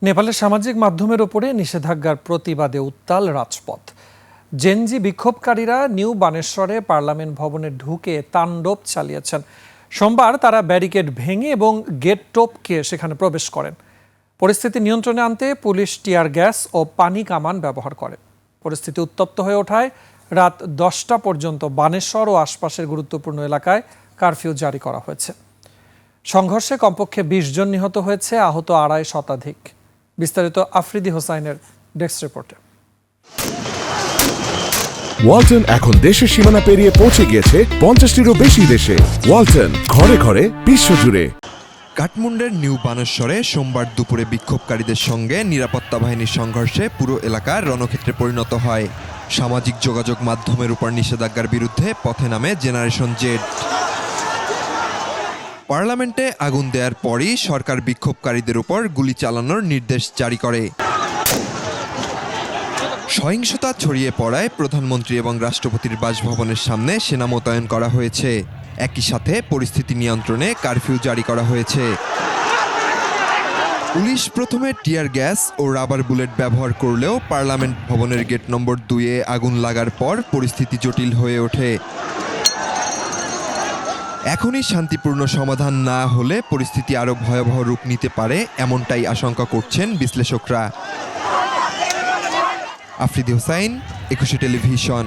নেপালের সামাজিক মাধ্যমের ওপরে নিষেধাজ্ঞার প্রতিবাদে উত্তাল রাজপথ। জেনজি বিক্ষোভকারীরা নিউ বানেশ্বরে পার্লামেন্ট ভবনে ঢুকে তাণ্ডব চালিয়েছেন। সোমবার তারা ব্যারিকেড ভেঙে এবং গেট টপকে সেখানে প্রবেশ করেন। পরিস্থিতি নিয়ন্ত্রণে আনতে পুলিশ টিয়ার গ্যাস ও পানি কামান ব্যবহার করে। পরিস্থিতি উত্তপ্ত হয়ে ওঠায় রাত 10টা পর্যন্ত বানেশ্বর ও আশপাশের গুরুত্বপূর্ণ এলাকায় কারফিউ জারি করা হয়েছে। সংঘর্ষে কমপক্ষে 20 জন নিহত হয়েছে, আহত 250 শতাধিক। বিস্তারিত আফ্রিদি হোসাইনের ডেস্ক রিপোর্টে। ওয়ালটন এখন দেশের সীমানা পেরিয়ে পৌঁছে গিয়েছে 50টিরও বেশি দেশে। ওয়ালটন, ঘরে ঘরে বিশ্বজুড়ে। কাঠমান্ডুর নিউ বানেশ্বরে সোমবার দুপুরে বিক্ষোভকারীদের সঙ্গে নিরাপত্তা বাহিনীর সংঘর্ষে পুরো এলাকা রণক্ষেত্রে পরিণত হয়। সামাজিক যোগাযোগ মাধ্যমের উপর নিষেধাজ্ঞার বিরুদ্ধে পথে নামে জেনারেশন জেড। পার্লামেন্টে আগুন দেওয়ার পরই সরকার বিক্ষোভকারীদের উপর গুলি চালানোর নির্দেশ জারি করে। সহিংসতা ছড়িয়ে পড়ায় প্রধানমন্ত্রী এবং রাষ্ট্রপতির বাসভবনের সামনে সেনা মোতায়েন করা হয়েছে। একই সাথে পরিস্থিতি নিয়ন্ত্রণে কারফিউ জারি করা হয়েছে। পুলিশ প্রথমে টিয়ার গ্যাস ও রাবার বুলেট ব্যবহার করলেও পার্লামেন্ট ভবনের গেট নম্বর 2-এ আগুন লাগার পর পরিস্থিতি জটিল হয়ে ওঠে। এখনই শান্তিপূর্ণ সমাধান না হলে পরিস্থিতি আরও ভয়াবহ রূপ নিতে পারে, এমনটাই আশঙ্কা করছেন বিশ্লেষকরা। আফ্রিদি হোসাইন, 21 টেলিভিশন।